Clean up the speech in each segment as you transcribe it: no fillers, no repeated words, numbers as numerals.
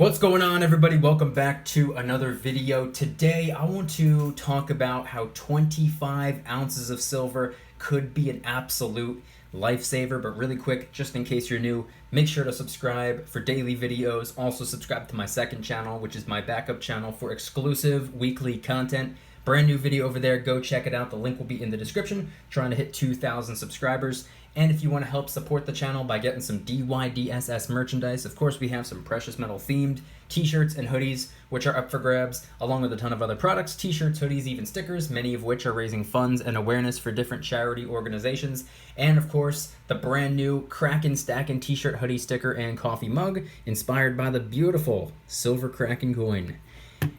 What's going on, everybody? Welcome back to another video. Today I want to talk about how 25 ounces of silver could be an absolute lifesaver. But really quick, just in case you're new, make sure to subscribe for daily videos. Also subscribe to my second channel, which is my backup channel for exclusive weekly content. Brand new video over there, go check it out. The link will be in the description. Trying to hit 2,000 subscribers. And if you want to help support the channel by getting some DYDSS merchandise, of course we have some precious metal themed t-shirts and hoodies, which are up for grabs, along with a ton of other products, t-shirts, hoodies, even stickers, many of which are raising funds and awareness for different charity organizations. And of course, the brand new Kraken Stackin' t-shirt, hoodie, sticker, and coffee mug, inspired by the beautiful silver Kraken coin.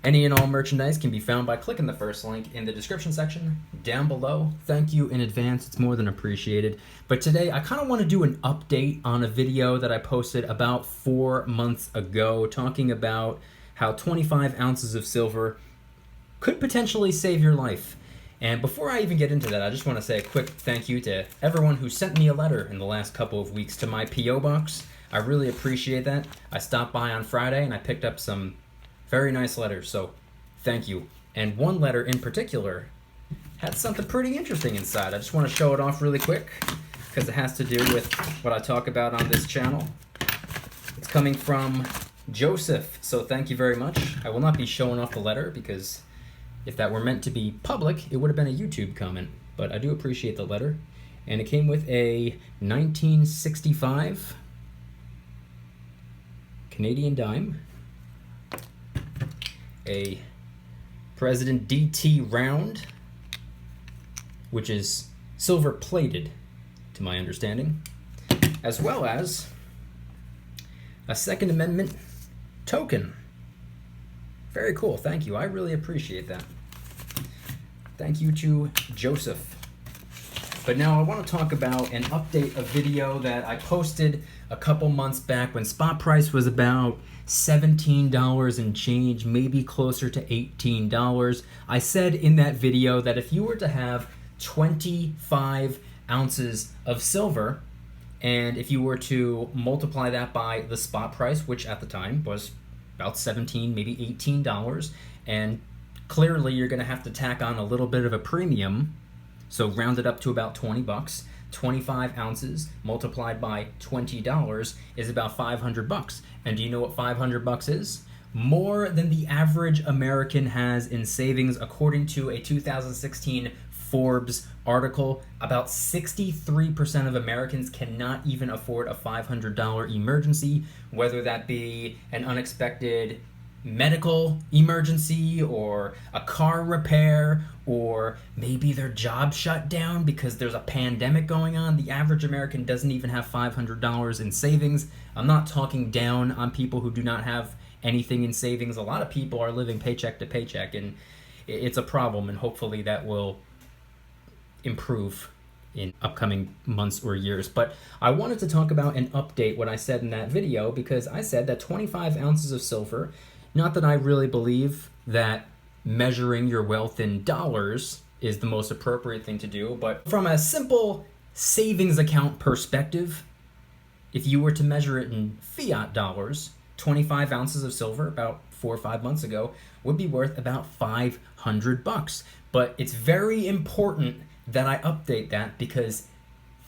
Any and all merchandise can be found by clicking the first link in the description section down below. Thank you in advance, it's more than appreciated. But today I kind of want to do an update on a video that I posted about 4 months ago, talking about how 25 ounces of silver could potentially save your life. And before I even get into that, I just want to say a quick thank you to everyone who sent me a letter in the last couple of weeks to my P.O. box. I really appreciate that. I stopped by on Friday and I picked up some very nice letters, so thank you. And one letter in particular had something pretty interesting inside. I just want to show it off really quick because it has to do with what I talk about on this channel. It's coming from Joseph, so thank you very much. I will not be showing off the letter because if that were meant to be public, it would have been a YouTube comment, but I do appreciate the letter. And it came with a 1965 Canadian dime, a President DT round, which is silver plated to my understanding, as well as a Second Amendment token. Very cool, thank you. I really appreciate that. Thank you to Joseph. But now I want to talk about and update a video that I posted a couple months back when spot price was about $17 and change, maybe closer to $18. I said in that video that if you were to have 25 ounces of silver, and if you were to multiply that by the spot price, which at the time was about $17, maybe $18, and clearly you're going to have to tack on a little bit of a premium, so round it up to about 20 bucks. 25 ounces multiplied by $20 is about 500 bucks. And do you know what 500 bucks is? More than the average American has in savings, according to a 2016 Forbes article. About 63% of Americans cannot even afford a $500 emergency, whether that be an unexpected medical emergency or a car repair, or maybe their job shut down because there's a pandemic going on. The average American doesn't even have $500 in savings. I'm not talking down on people who do not have anything in savings. A lot of people are living paycheck to paycheck, and it's a problem, and hopefully that will improve in upcoming months or years. But I wanted to talk about and update what I said in that video, because I said that 25 ounces of silver, not that I really believe that measuring your wealth in dollars is the most appropriate thing to do, but from a simple savings account perspective, if you were to measure it in fiat dollars, 25 ounces of silver about 4 or 5 months ago would be worth about 500 bucks. But it's very important that I update that because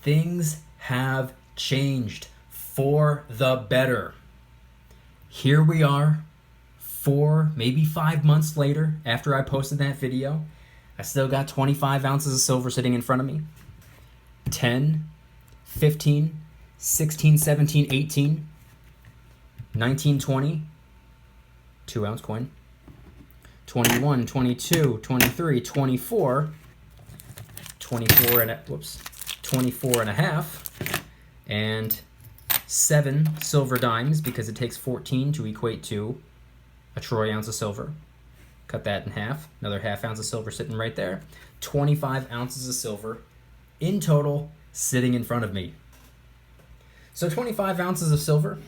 things have changed for the better. Here we are, 4, maybe 5 months later after I posted that video. I still got 25 ounces of silver sitting in front of me. 10, 15, 16, 17, 18, 19, 20, 2 ounce coin, 21, 22, 23, 24, 24 and a half, and 7 silver dimes, because it takes 14 to equate to a troy ounce of silver. Cut that in half, another half ounce of silver sitting right there. 25 ounces of silver in total sitting in front of me. So 25 ounces of silver,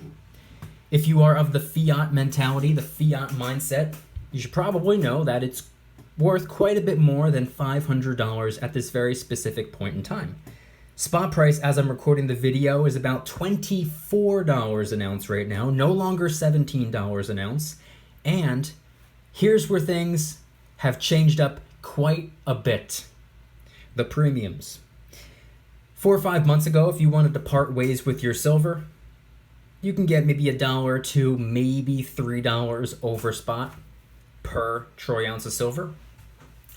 if you are of the fiat mentality, the fiat mindset, you should probably know that it's worth quite a bit more than $500 at this very specific point in time. Spot price as I'm recording the video is about $24 an ounce right now, no longer $17 an ounce. And here's where things have changed up quite a bit. The premiums. 4 or 5 months ago, if you wanted to part ways with your silver, you can get maybe $1 or $2, maybe $3 over spot per troy ounce of silver,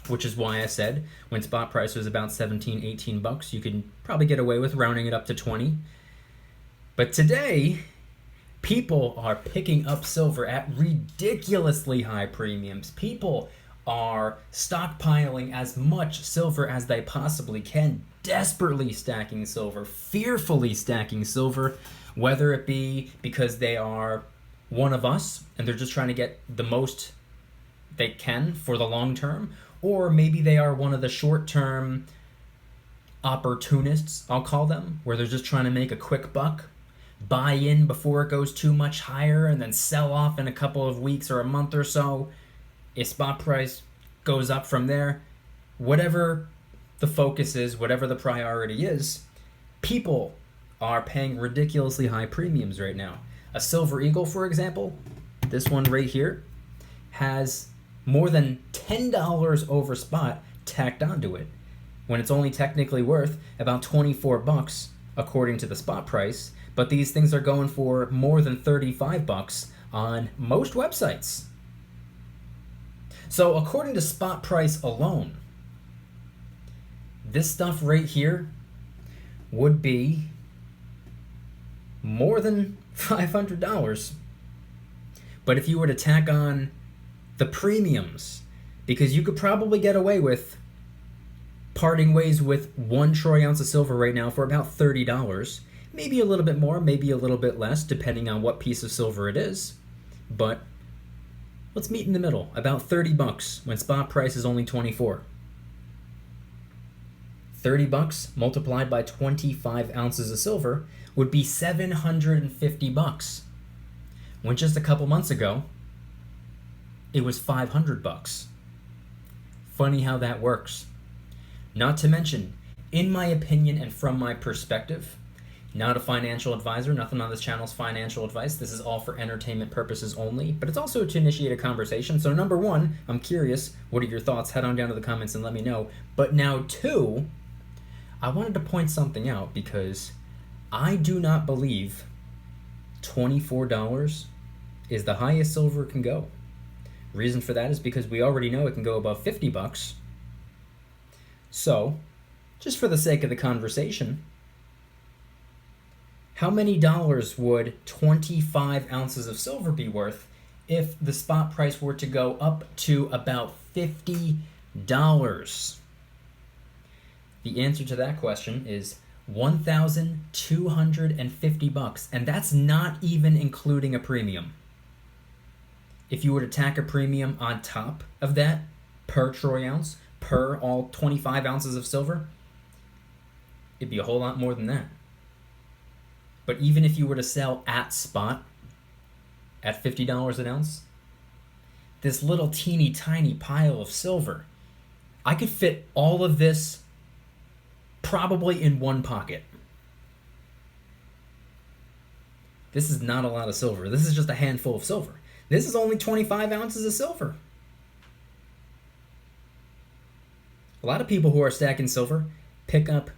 which is why I said when spot price was about 17, 18 bucks, you can probably get away with rounding it up to 20. But today, people are picking up silver at ridiculously high premiums. People are stockpiling as much silver as they possibly can, desperately stacking silver, fearfully stacking silver, whether it be because they are one of us and they're just trying to get the most they can for the long term, or maybe they are one of the short-term opportunists, I'll call them, where they're just trying to make a quick buck, buy in before it goes too much higher, and then sell off in a couple of weeks or a month or so. If spot price goes up from there, whatever the focus is, whatever the priority is, people are paying ridiculously high premiums right now. A Silver Eagle, for example, this one right here, has more than $10 over spot tacked onto it, when it's only technically worth about 24 bucks according to the spot price, but these things are going for more than 35 bucks on most websites. So according to spot price alone, this stuff right here would be more than $500. But if you were to tack on the premiums, because you could probably get away with parting ways with 1 troy ounce of silver right now for about $30, maybe a little bit more, maybe a little bit less, depending on what piece of silver it is. But let's meet in the middle, about 30 bucks when spot price is only 24. 30 bucks multiplied by 25 ounces of silver would be 750 bucks. When just a couple months ago, it was 500 bucks. Funny how that works. Not to mention, in my opinion and from my perspective, not a financial advisor, nothing on this channel is financial advice. This is all for entertainment purposes only, but it's also to initiate a conversation. So number one, I'm curious, what are your thoughts? Head on down to the comments and let me know. But now two, I wanted to point something out because I do not believe $24 is the highest silver can go. Reason for that is because we already know it can go above 50 bucks. So, just for the sake of the conversation, how many dollars would 25 ounces of silver be worth if the spot price were to go up to about $50? The answer to that question is 1,250 bucks, and that's not even including a premium. If you were to tack a premium on top of that per troy ounce, per all 25 ounces of silver, it'd be a whole lot more than that. But even if you were to sell at spot at $50 an ounce, this little teeny tiny pile of silver, I could fit all of this probably in one pocket. This is not a lot of silver. This is just a handful of silver. This is only 25 ounces of silver. A lot of people who are stacking silver pick up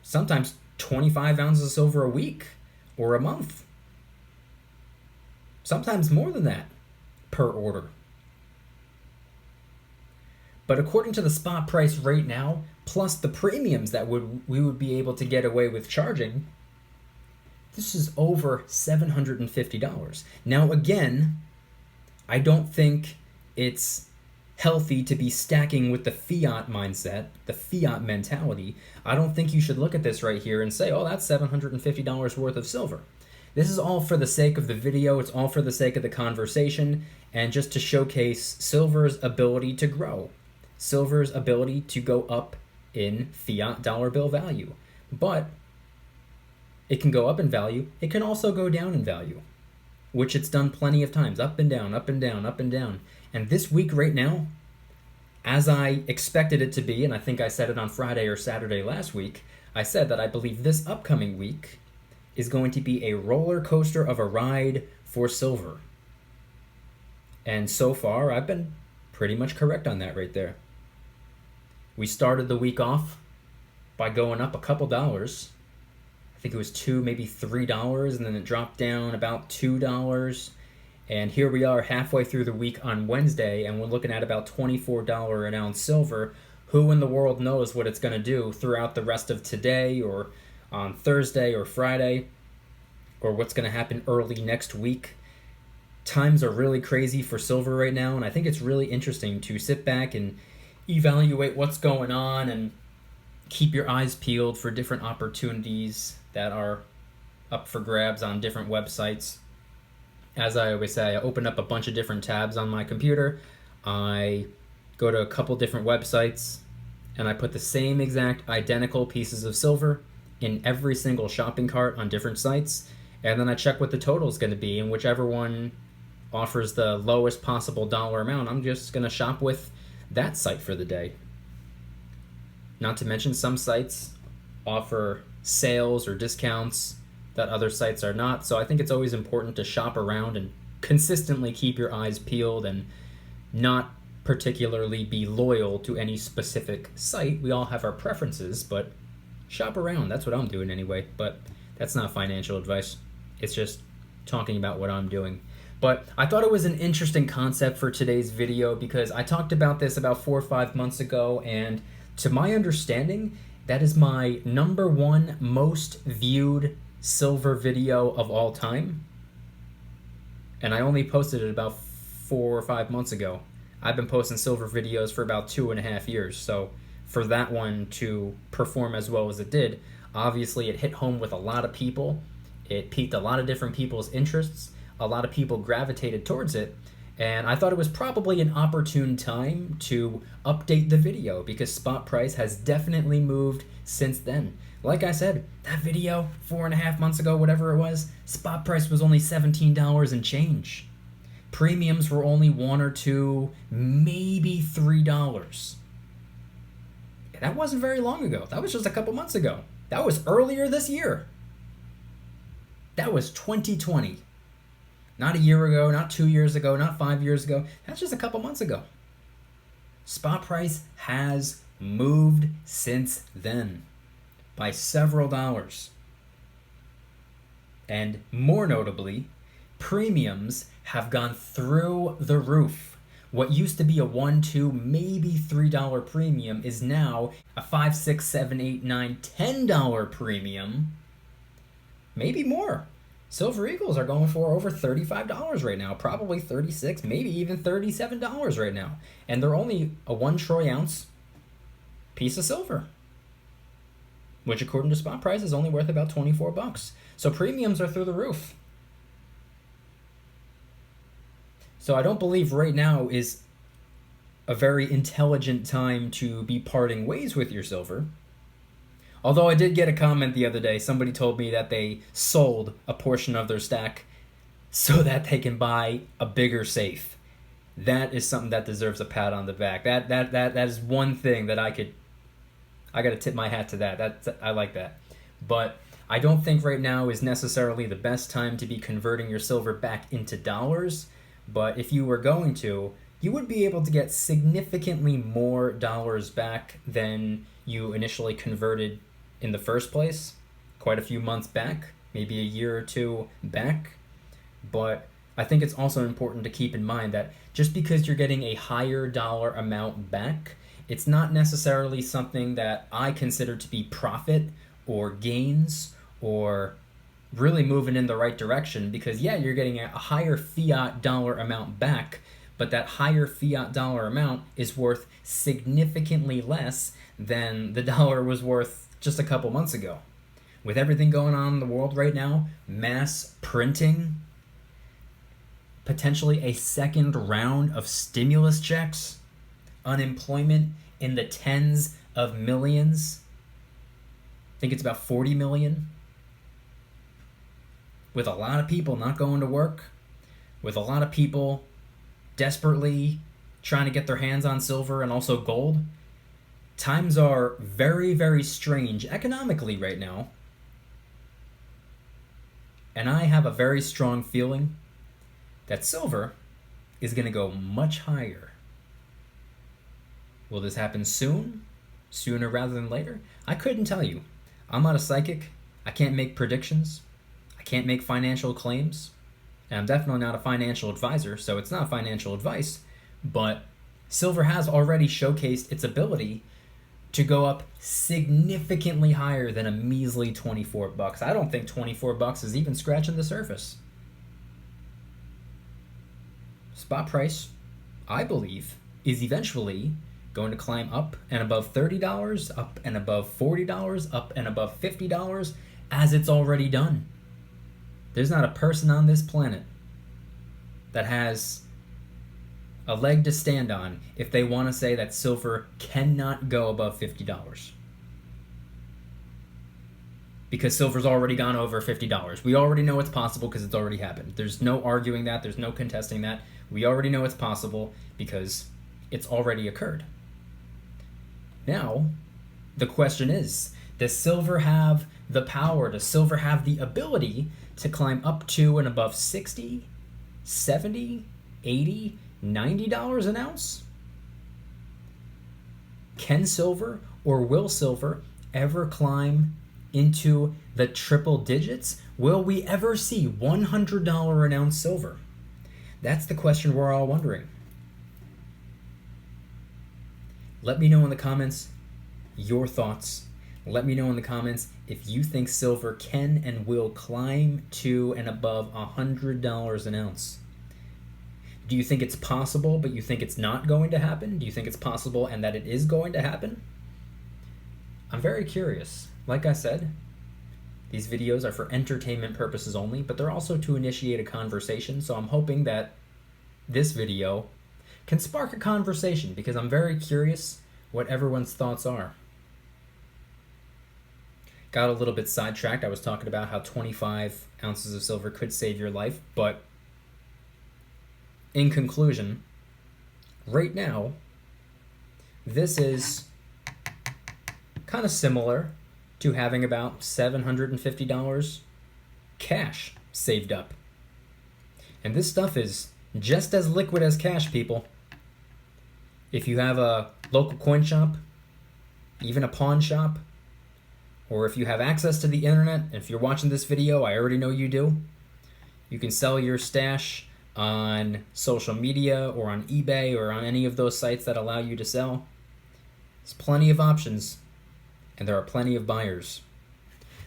sometimes 25 ounces of silver a week or a month. Sometimes more than that per order. But according to the spot price right now, plus the premiums that we would be able to get away with charging, this is over $750. Now again, I don't think it's healthy to be stacking with the fiat mindset, the fiat mentality. I don't think you should look at this right here and say, oh, that's $750 worth of silver. This is all for the sake of the video, it's all for the sake of the conversation, and just to showcase silver's ability to grow, silver's ability to go up in fiat dollar bill value. But it can go up in value, it can also go down in value, which it's done plenty of times, up and down, up and down, up and down. And this week right now, as I expected it to be, and I think I said it on Friday or Saturday last week, I said that I believe this upcoming week is going to be a roller coaster of a ride for silver. And so far, I've been pretty much correct on that right there. We started the week off by going up a couple dollars. I think it was $2, maybe $3, and then it dropped down about $2. And here we are halfway through the week on Wednesday, and we're looking at about $24 an ounce silver. Who in the world knows what it's going to do throughout the rest of today, or on Thursday or Friday, or what's going to happen early next week. Times are really crazy for silver right now, and I think it's really interesting to sit back and evaluate what's going on and keep your eyes peeled for different opportunities that are up for grabs on different websites. As I always say, I open up a bunch of different tabs on my computer. I go to a couple different websites, and I put the same exact identical pieces of silver in every single shopping cart on different sites, and then I check what the total is going to be, and whichever one offers the lowest possible dollar amount, I'm just going to shop with that site for the day. Not to mention, some sites offer sales or discounts that other sites are not, so I think it's always important to shop around and consistently keep your eyes peeled and not particularly be loyal to any specific site. We all have our preferences, but shop around. That's what I'm doing anyway, but that's not financial advice. It's just talking about what I'm doing. But I thought it was an interesting concept for today's video because I talked about this about 4 or 5 months ago, and to my understanding, that is my #1 most viewed silver video of all time. And I only posted it about 4 or 5 months ago. I've been posting silver videos for about 2.5 years, so for that one to perform as well as it did, obviously it hit home with a lot of people. It piqued a lot of different people's interests. A lot of people gravitated towards it, and I thought it was probably an opportune time to update the video because spot price has definitely moved since then. Like I said, that video 4.5 months ago, whatever it was, spot price was only $17 and change. Premiums were only $1 or $2, maybe $3. And that wasn't very long ago. That was just a couple months ago. That was earlier this year. That was 2020. Not a year ago, not 2 years ago, not 5 years ago. That's just a couple months ago. Spot price has moved since then by several dollars. And more notably, premiums have gone through the roof. What used to be a $1, $2, maybe $3 premium is now a $5, $6, $7, $8, $9, $10 premium, maybe more. Silver Eagles are going for over $35 right now, probably $36, maybe even $37 right now. And they're only a 1 troy ounce piece of silver, which according to spot price is only worth about $24. So premiums are through the roof. So I don't believe right now is a very intelligent time to be parting ways with your silver. Although I did get a comment the other day, somebody told me that they sold a portion of their stack so that they can buy a bigger safe. That is something that deserves a pat on the back. That is one thing that I gotta tip my hat to that. I like that. But I don't think right now is necessarily the best time to be converting your silver back into dollars. But if you were going to, you would be able to get significantly more dollars back than you initially converted in the first place, quite a few months back, maybe a year or two back. But I think it's also important to keep in mind that just because you're getting a higher dollar amount back, it's not necessarily something that I consider to be profit or gains or really moving in the right direction, because yeah, you're getting a higher fiat dollar amount back, but that higher fiat dollar amount is worth significantly less than the dollar was worth just a couple months ago. With everything going on in the world right now, mass printing, potentially a second round of stimulus checks, unemployment in the tens of millions. I think it's about 40 million. With a lot of people not going to work, with a lot of people desperately trying to get their hands on silver and also gold. Times are very, very strange economically right now. And I have a very strong feeling that silver is going to go much higher. Will this happen soon? Sooner rather than later? I couldn't tell you. I'm not a psychic. I can't make predictions. I can't make financial claims. And I'm definitely not a financial advisor, so it's not financial advice. But silver has already showcased its ability to go up significantly higher than a measly $24. I don't think $24 is even scratching the surface. Spot price, I believe, is eventually going to climb up and above $30, up and above $40, up and above $50, as it's already done. There's not a person on this planet that has a leg to stand on if they want to say that silver cannot go above $50. Because silver's already gone over $50. We already know it's possible because it's already happened. There's no arguing that. There's no contesting that. We already know it's possible because it's already occurred. Now, the question is, does silver have the power? Does silver have the ability to climb up to and above $60, $70, $80, $90 an ounce? Can silver or will silver ever climb into the triple digits? Will we ever see $100 an ounce silver? That's the question we're all wondering. Let me know in the comments your thoughts. Let me know in the comments if you think silver can and will climb to and above $100 an ounce. Do you think it's possible, but you think it's not going to happen? Do you think it's possible and that it is going to happen? I'm very curious. Like I said, these videos are for entertainment purposes only, but they're also to initiate a conversation, so I'm hoping that this video can spark a conversation because I'm very curious what everyone's thoughts are. Got a little bit sidetracked. I was talking about how 25 ounces of silver could save your life, but in conclusion, right now, this is kind of similar to having about $750 cash saved up. And this stuff is just as liquid as cash, people. If you have a local coin shop, even a pawn shop, or if you have access to the internet, if you're watching this video, I already know you do, you can sell your stash on social media or on eBay or on any of those sites that allow you to sell. There's plenty of options, and there are plenty of buyers.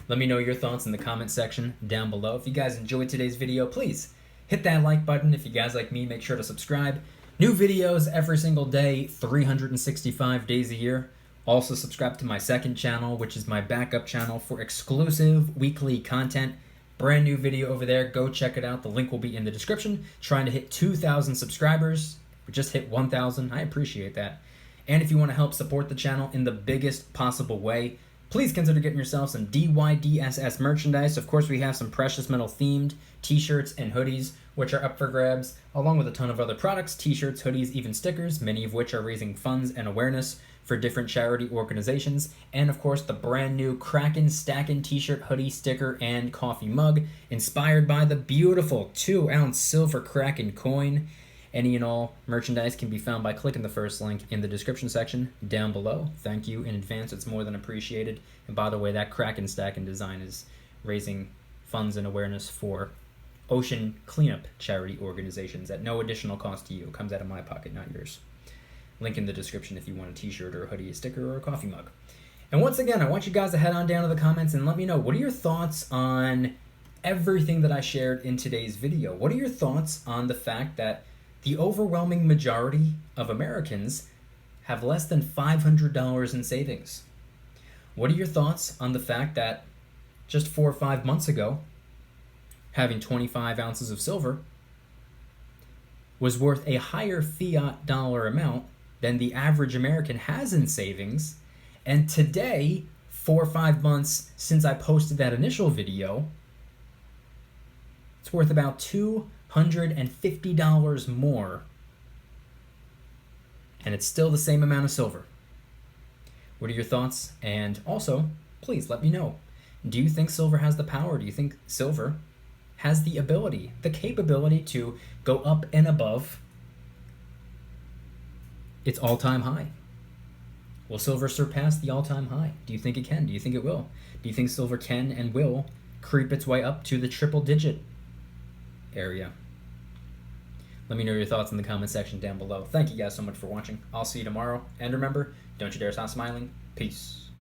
Let me know your thoughts in the comment section down below. If you guys enjoyed today's video, please hit that like button. If you guys like me, make sure to subscribe. New videos every single day, 365 days a year. Also subscribe to my second channel, which is my backup channel for exclusive weekly content. Brand new video over there. Go check it out. The link will be in the description. Trying to hit 2,000 subscribers. We just hit 1,000. I appreciate that. And if you want to help support the channel in the biggest possible way, please consider getting yourself some DYDSS merchandise. Of course, we have some precious metal themed t-shirts and hoodies, which are up for grabs, along with a ton of other products, t-shirts, hoodies, even stickers, many of which are raising funds and awareness for different charity organizations. And of course, the brand new Kraken Stackin' t-shirt, hoodie, sticker, and coffee mug, inspired by the beautiful 2-ounce silver Kraken coin. Any and all merchandise can be found by clicking the first link in the description section down below. Thank you in advance. It's more than appreciated. And by the way, that Kraken Stackin' design is raising funds and awareness for ocean cleanup charity organizations at no additional cost to you. It comes out of my pocket, not yours. Link in the description if you want a t-shirt or a hoodie, a sticker, or a coffee mug. And once again, I want you guys to head on down to the comments and let me know, what are your thoughts on everything that I shared in today's video? What are your thoughts on the fact that the overwhelming majority of Americans have less than $500 in savings? What are your thoughts on the fact that just 4 or 5 months ago, having 25 ounces of silver was worth a higher fiat dollar amount than the average American has in savings, and today, 4 or 5 months since I posted that initial video, it's worth about $250 more and it's still the same amount of silver. What are your thoughts? And also, please let me know. Do you think silver has the power? Do you think silver has the ability, the capability to go up and above its all-time high? Will silver surpass the all-time high? Do you think it can? Do you think it will? Do you think silver can and will creep its way up to the triple-digit area? Let me know your thoughts in the comment section down below. Thank you guys so much for watching. I'll see you tomorrow. And remember, don't you dare stop smiling. Peace.